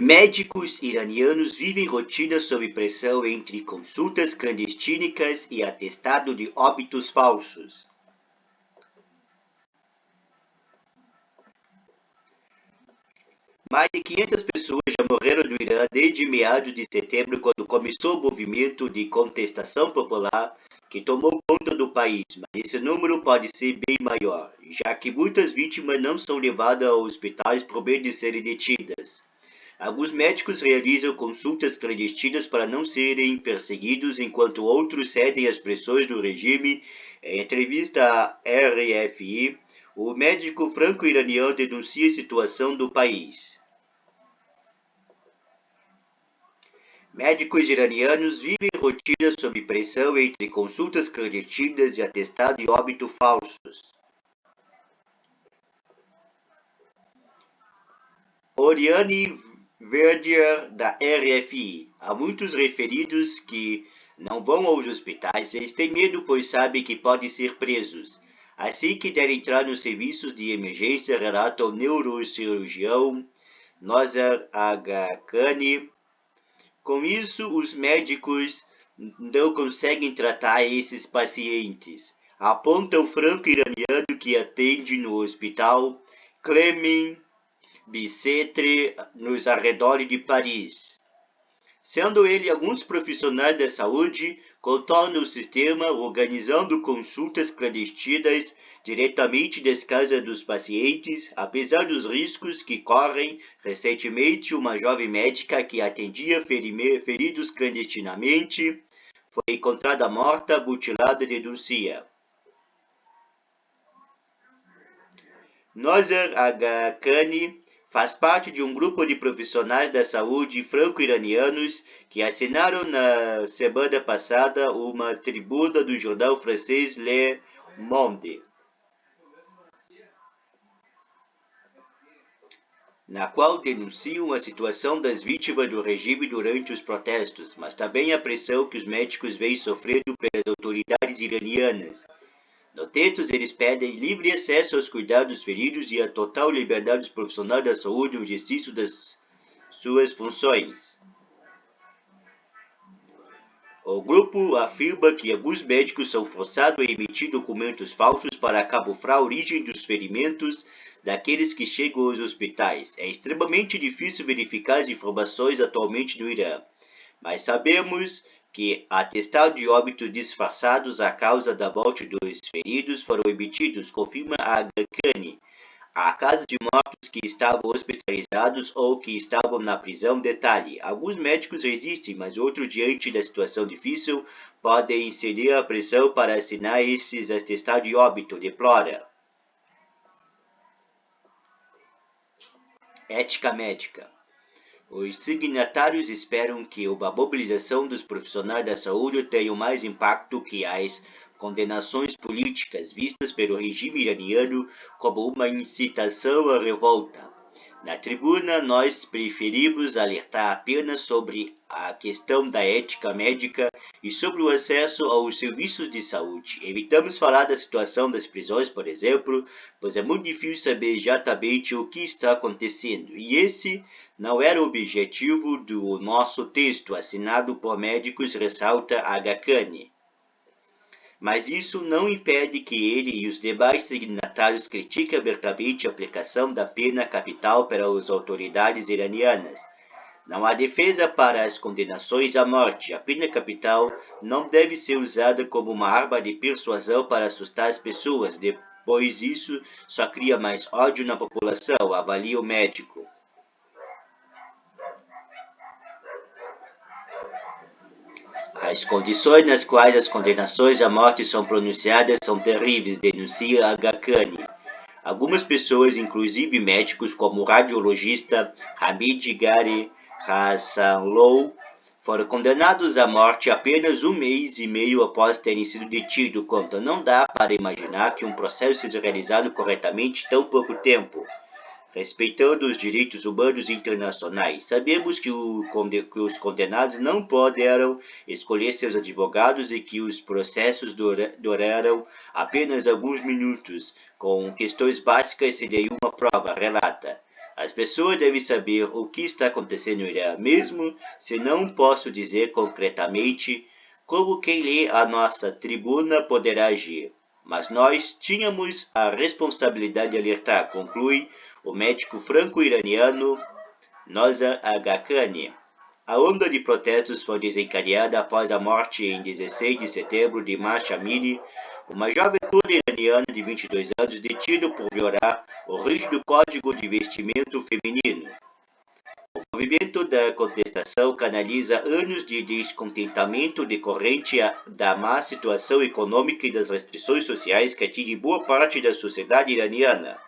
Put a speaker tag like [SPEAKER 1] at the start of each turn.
[SPEAKER 1] Médicos iranianos vivem rotina sob pressão entre consultas clandestinas e atestado de óbitos falsos. Mais de 500 pessoas já morreram no Irã desde meados de setembro, quando começou o movimento de contestação popular que tomou conta do país, mas esse número pode ser bem maior, já que muitas vítimas não são levadas aos hospitais por medo de serem detidas. Alguns médicos realizam consultas clandestinas para não serem perseguidos, enquanto outros cedem às pressões do regime. Em entrevista à RFI, o médico franco-iraniano denuncia a situação do país. Médicos iranianos vivem rotina sob pressão entre consultas clandestinas e atestado de óbito falsos. Oriane Verdier, da RFI. Há muitos referidos que não vão aos hospitais. Eles têm medo, pois sabem que podem ser presos. Assim que devem entrar nos serviços de emergência, relata o neurocirurgião Nozar Aghakhani. Com isso, os médicos não conseguem tratar esses pacientes, aponta o franco-iraniano que atende no hospital Clément Bicêtre, nos arredores de Paris. Sendo ele, alguns profissionais da saúde contornam o sistema, organizando consultas clandestinas diretamente das casas dos pacientes, apesar dos riscos que correm. Recentemente, uma jovem médica que atendia feridos clandestinamente foi encontrada morta, mutilada, denuncia. Nozar Aghakhani faz parte de um grupo de profissionais da saúde franco-iranianos que assinaram na semana passada uma tribuna do jornal francês Le Monde, na qual denunciam a situação das vítimas do regime durante os protestos, mas também a pressão que os médicos vêm sofrendo pelas autoridades iranianas. No texto, eles pedem livre acesso aos cuidados feridos e a total liberdade dos profissionais da saúde no exercício das suas funções. O grupo afirma que alguns médicos são forçados a emitir documentos falsos para camuflar a origem dos ferimentos daqueles que chegam aos hospitais. É extremamente difícil verificar as informações atualmente no Irã, mas sabemos que atestados de óbito disfarçados à causa da morte dos feridos foram emitidos, confirma Aghakhani. Há casos de mortos que estavam hospitalizados ou que estavam na prisão. Detalhe: alguns médicos resistem, mas outros, diante da situação difícil, podem ceder à pressão para assinar esses atestados de óbito, deplora. Ética médica. Os signatários esperam que uma mobilização dos profissionais da saúde tenha mais impacto que as condenações políticas vistas pelo regime iraniano como uma incitação à revolta. Na tribuna, nós preferimos alertar apenas sobre a questão da ética médica e sobre o acesso aos serviços de saúde. Evitamos falar da situação das prisões, por exemplo, pois é muito difícil saber exatamente o que está acontecendo. E esse não era o objetivo do nosso texto, assinado por médicos, ressalta Aghakhani. Mas isso não impede que ele e os demais signatários critiquem abertamente a aplicação da pena capital pelas autoridades iranianas. Não há defesa para as condenações à morte. A pena capital não deve ser usada como uma arma de persuasão para assustar as pessoas, pois isso só cria mais ódio na população, avalia o médico. As condições nas quais as condenações à morte são pronunciadas são terríveis, denuncia Aghakhani. Algumas pessoas, inclusive médicos como o radiologista Hamid Gari Hassanlou, foram condenados à morte apenas um mês e meio após terem sido detidos. Conta: não dá para imaginar que um processo seja realizado corretamente em tão pouco tempo. Respeitando os direitos humanos internacionais, sabemos que os condenados não puderam escolher seus advogados e que os processos duraram apenas alguns minutos, com questões básicas sem nenhuma prova, relata. As pessoas devem saber o que está acontecendo em Irã, mesmo se não posso dizer concretamente como quem lê a nossa tribuna poderá agir. Mas nós tínhamos a responsabilidade de alertar, conclui o médico franco-iraniano Noza Aghakhani. A onda de protestos foi desencadeada após a morte em 16 de setembro de Mahsa Amini, uma jovem curda iraniana de 22 anos detida por violar o rígido código de vestimento feminino. O movimento da contestação canaliza anos de descontentamento decorrente da má situação econômica e das restrições sociais que atingem boa parte da sociedade iraniana.